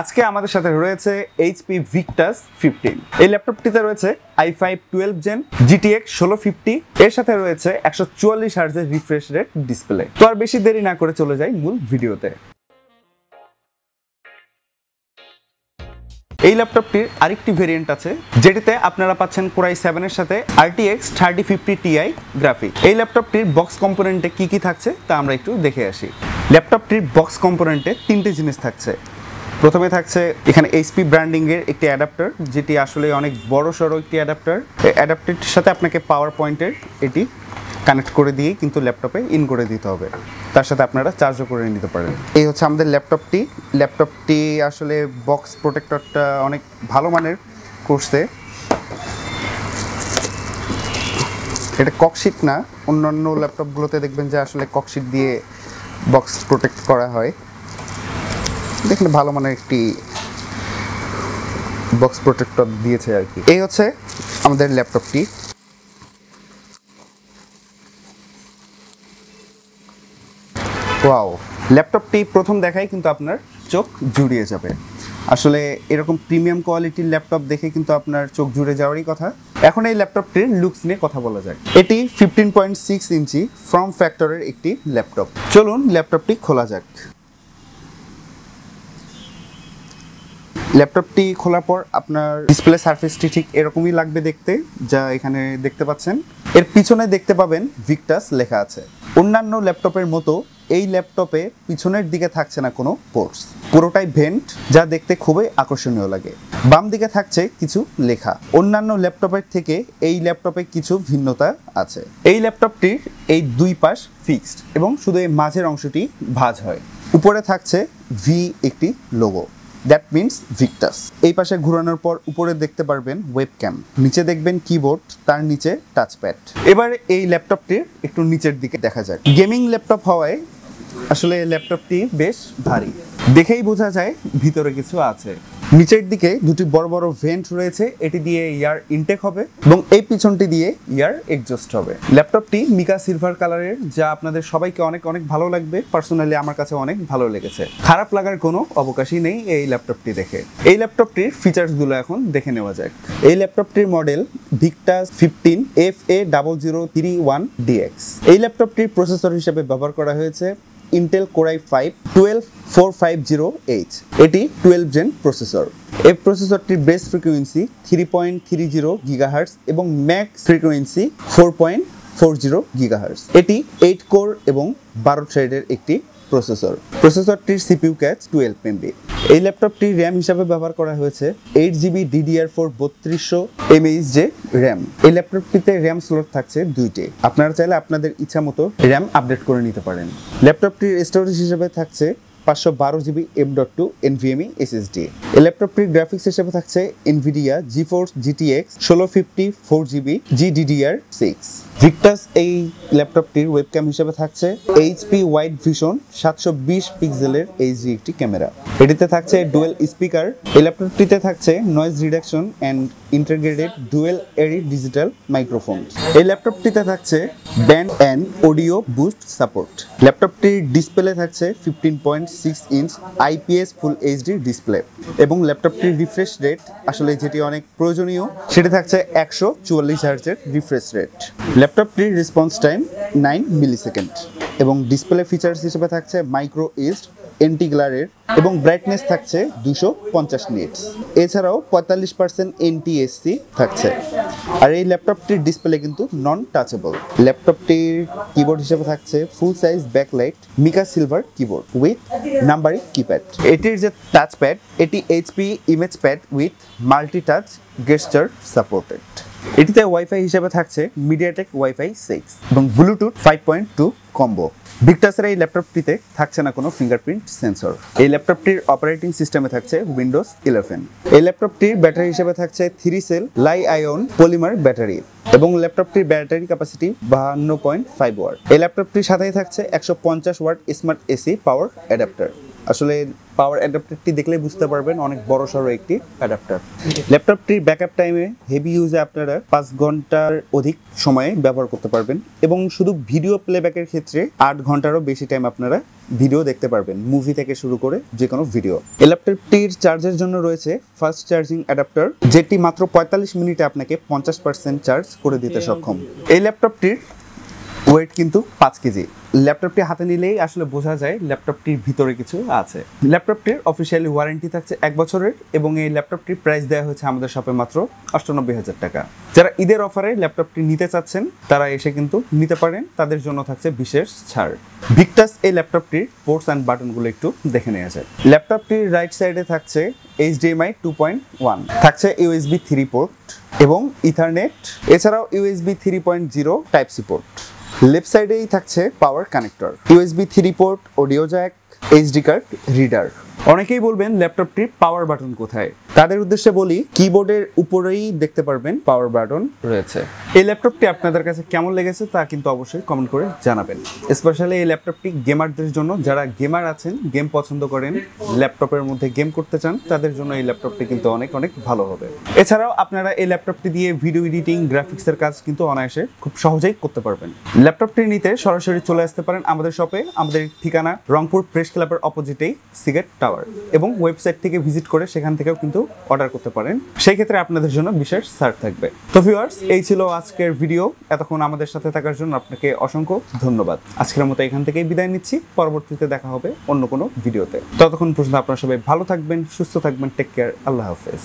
আজকে আমাদের সাথে রয়েছে এইচপি ভিক্টাস 15। এই ল্যাপটপটিতে রয়েছে i5 12 জেন GTX 1650, এর সাথে রয়েছে 144 হার্টজের রিফ্রেশ রেট ডিসপ্লে। তো আর বেশি দেরি না করে চলে যাই মূল ভিডিওতে। এই ল্যাপটপটির আরেকটি ভেরিয়েন্ট আছে যেটিতে আপনারা পাচ্ছেন Core i7 এর সাথে RTX 3050 Ti গ্রাফিক। এই ল্যাপটপটির বক্স কম্পোনেন্টে কি কি থাকছে তা আমরা একটু দেখে আসি। ল্যাপটপটির বক্স কম্পোনেন্টে তিনটি জিনিস থাকছে। প্রথমে থাকছে এখানে HP ব্র্যান্ডিং এর একটি অ্যাডাপ্টার, যেটি আসলে অনেক বড় সড়ো একটি অ্যাডাপ্টার। এই অ্যাডাপ্টারটির সাথে আপনাকে পাওয়ার পয়েন্টের এটি কানেক্ট করে দিয়ে কিন্তু ল্যাপটপে ইন করে দিতে হবে, তার সাথে আপনারা চার্জও করে নিতে পারেন। এই হচ্ছে আমাদের ল্যাপটপটি আসলে বক্স প্রোটেক্টরটা অনেক ভালো মানের করছে। এটা ককশিট না, অন্যান্য ল্যাপটপগুলোতে দেখবেন যে আসলে ককশিট দিয়ে বক্স প্রোটেক্ট করা হয়। দেখুন ভালো মানের একটি বক্স প্রোটেক্টর দিয়েছে আর কি। এই হচ্ছে আমাদের ল্যাপটপটি। ওয়াও, ল্যাপটপটি প্রথম দেখায় কিন্তু আপনার চোখ জুড়িয়ে যাবে। আসলে এরকম প্রিমিয়াম কোয়ালিটির ল্যাপটপ দেখে কিন্তু আপনার চোখ জুড়ে যাওয়ারই কথা। এখন এই ল্যাপটপটির লুকস নিয়ে কথা বলা যায়। এটি 15.6 ইঞ্চি ফর্ম ফ্যাক্টরের একটি ল্যাপটপ। চলুন ল্যাপটপটি খোলা যাক। ল্যাপটপটি খোলার পর আপনার ডিসপ্লে সারফেসটি ঠিক এরকমই লাগবে দেখতে, যা এখানে দেখতে পাচ্ছেন। এর পিছনে দেখতে পাবেন ভিক্টাস লেখা আছে। অন্যান্য ল্যাপটপের মতো এই ল্যাপটপে পিছনের দিকে থাকছে না কোনো পোর্টস, পুরোটাই ভেন্ট, যা দেখতে খুবই আকর্ষণীয় লাগে। বাম দিকে থাকছে কিছু লেখা। অন্যান্য ল্যাপটপের থেকে এই ল্যাপটপে কিছু ভিন্নতা আছে। এই ল্যাপটপটির এই দুই পাশ ফিক্সড এবং শুধু এই মাঝের অংশটি ভাঁজ হয়। উপরে থাকছে ভি একটি লোগো, দ্যাট মিনস ভিক্টাস। এই পাশে ঘোরানোর পর উপরে দেখতে পারবেন ওয়েবক্যাম, নিচে দেখবেন কিবোর্ড, তার নিচে টাচপ্যাড। এবার এই ল্যাপটপটির একটু নিচের দিকে দেখা যাক। গেমিং ল্যাপটপ হওয়ায় আসলে ল্যাপটপটি বেশ ভারী, দেখেই বোঝা যায় ভিতরে কিছু আছে। নিচের দিকে দুটি বড় বড় ভেন্ট রয়েছে, এটি দিয়ে এয়ার ইনটেক হবে এবং এই পিছনটি দিয়ে এয়ার এক্সজস্ট হবে। ল্যাপটপটি মিকা সিলভার কালারের, যা আপনাদের সবাইকে অনেক অনেক ভালো লাগবে। পার্সোনালি আমার কাছে অনেক ভালো লেগেছে, খারাপ লাগার কোনো অবকাশই নেই এই ল্যাপটপটি দেখে। এই ল্যাপটপটির ফিচার্সগুলো এখন দেখে নেওয়া যাক। এই ল্যাপটপটির মডেল ভিক্টাস 15 FA0031DX। এই ল্যাপটপটির প্রসেসর হিসেবে ব্যবহার করা হয়েছে Intel Core i5 12450H। এটি 12 জেন প্রসেসর। এই প্রসেসরটির বেস ফ্রিকোয়েন্সি 3.30 GHz এবং ম্যাক্স ফ্রিকোয়েন্সি 4.40 GHz। এটি 8 কোর এবং 12 থ্রেডের একটি প্রসেসর। প্রসেসরটির CPU catch 12 MB। এই ল্যাপটপটি র্যাম হিসাবে ব্যবহার করা হয়েছে 8GB DDR4 3200 mAh র্যাম। এই ল্যাপটপটিতে র্যাম স্লট থাকছে 2টি। আপনারা চাইলে আপনাদের ইচ্ছা মতো র্যাম আপডেট করে নিতে পারেন। ল্যাপটপটির স্টোরেজ হিসেবে থাকছে 512GB M.2 NVMe SSD। এই ল্যাপটপটির গ্রাফিক্স হিসেবে থাকছে NVIDIA GeForce GTX 1650 4GB GDDR6। Victus এই ল্যাপটপটির ওয়েবক্যাম হিসেবে থাকছে HP ওয়াইড ভিশন 720 পিক্সেলের HD একটি ক্যামেরা। এটিতে থাকছে ডুয়েল স্পিকার। এই ল্যাপটপটিতে থাকছে noise reduction and integrated dual array digital microphone. এই ল্যাপটপটিতে থাকছে band and audio boost support. ল্যাপটপটির ডিসপ্লে থাকছে 15.6 inch IPS full HD display এবং ল্যাপটপটির রিফ্রেশ রেট আসলে যেটি অনেক প্রয়োজনীয়, সেটি থাকছে 144 হার্টজের রিফ্রেশ রেট। ল্যাপটপটির রেসপন্স টাইম 9 মিলিসেকেন্ড এবং ডিসপ্লে ফিচার্স হিসেবে থাকছে মাইক্রো ইস্ট এন্টি গ্লারের এবং ব্রাইটনেস থাকছে 250 নিটস। এছাড়াও 45% NTSC থাকছে। আর এই ল্যাপটপটির ডিসপ্লে কিন্তু নন টাচেবল। ল্যাপটপটির কিবোর্ড হিসেবে থাকছে full size backlight mica silver keyboard with numbering keypad. এটির যে টাচপ্যাড, এটি HP image pad with multi touch gesture supported. এটিতে ওয়াইফাই হিসেবে থাকছে MediaTek Wi-Fi 6 এবং ব্লুটুথ 5.2 কম্বো। ভিক্টাসের এই ল্যাপটপটিতে থাকছে না কোনো ফিঙ্গারপ্রিন্ট সেন্সর। এই ল্যাপটপটির অপারেটিং সিস্টেমে থাকছে Windows 11। এই ল্যাপটপটির ব্যাটারি হিসেবে থাকছে 3 সেল লাই আয়ন পলিমার ব্যাটারি এবং ল্যাপটপটির ব্যাটারি ক্যাপাসিটি 52.5 ওয়াট। এই ল্যাপটপটির সাথেই থাকছে 150 watt smart AC power adapter. আসলে পাওয়ার অ্যাডাপ্টারটি দেখলেই বুঝতে পারবেন অনেক বড় সড়ো একটি অ্যাডাপ্টার। ল্যাপটপটির ব্যাকআপ টাইমে হেভি ইউজে আপনারা 5 ঘন্টার অধিক সময়ে ব্যবহার করতে পারবেন এবং শুধু ভিডিও প্লেব্যাকের ক্ষেত্রে 8 ঘন্টারও বেশি টাইম আপনারা ভিডিও দেখতে পারবেন, মুভি থেকে শুরু করে যে কোনো ভিডিও। এই ল্যাপটপটির চার্জের জন্য রয়েছে ফাস্ট চার্জিং অ্যাডাপ্টার, যেটি মাত্র 45 মিনিটে আপনাকে 50% চার্জ করে দিতে সক্ষম। এই ল্যাপটপটির ওয়েট কিন্তু 5 কেজি। ল্যাপটপটি হাতে নিলেই আসলে বোঝা যায় ল্যাপটপটির ভিতরে কিছু আছে। ল্যাপটপটির অফিসিয়ালি ওয়ারেন্টি থাকছে 1 বছরের এবং এই ল্যাপটপটির প্রাইস দেওয়া হয়েছে আমাদের শপে মাত্র 98,000 টাকা। যারা ঈদের অফারে ল্যাপটপটি নিতে চাচ্ছেন তারা এসে কিন্তু নিতে পারেন, তাদের জন্য থাকছে বিশেষ ছাড়। ভিক্টাস এই ল্যাপটপটির পোর্টস অ্যান্ড বাটনগুলো একটু দেখে নেওয়া যায়। ল্যাপটপটির রাইট সাইডে থাকছে HDMI 2.1, থাকছে USB 3 পোর্ট এবং ইথারনেট, এছাড়াও USB 3.0 type C port. Left সাইডেই থাকছে power connector, USB 3 port, audio jack, SD card reader. অনেকেই বলবেন ল্যাপটপটির পাওয়ার বাটন কোথায়, তাদের উদ্দেশ্যে বলি কিবোর্ডের উপরেই দেখতে পারবেন পাওয়ার বাটন রয়েছে। এই ল্যাপটপটি আপনাদের কাছে কেমন লেগেছে তা কিন্তু অবশ্যই কমেন্ট করে জানাবেন। স্পেশালি এই ল্যাপটপটি গেমারদের জন্য, যারা গেমার আছেন, গেম পছন্দ করেন, ল্যাপটপের মধ্যে গেম করতে চান, তাদের জন্য এই ল্যাপটপটি কিন্তু অনেক অনেক ভালো হবে। এছাড়াও আপনারা এই ল্যাপটপটি দিয়ে ভিডিও এডিটিং, গ্রাফিক্সের কাজ কিন্তু অনায়াসে খুব সহজেই করতে পারবেন। ল্যাপটপটি নিতে সরাসরি চলে আসতে পারেন আমাদের শপে। আমাদের ঠিকানা রংপুর প্রেস ক্লাবের অপোজিটেই সিগারেট টাওয়ার, এবং ওয়েবসাইট থেকে ভিজিট করে সেখান থেকেও কিন্তু অর্ডার করতে পারেন। সেই ক্ষেত্রে আপনাদের জন্য বিশেষ ছাড় থাকবে। তো ভিউয়ার্স, এই ছিল আজকের ভিডিও। এতক্ষণ আমাদের সাথে থাকার জন্য আপনাকে অসংখ্য ধন্যবাদ। আজকের মতো এখান থেকেই বিদায় নিচ্ছি। পরবর্তীতে দেখা হবে অন্য কোনো ভিডিওতে। ততক্ষণ পর্যন্ত আপনারা সবাই ভালো থাকবেন, সুস্থ থাকবেন। Take care. আল্লাহ হাফেজ।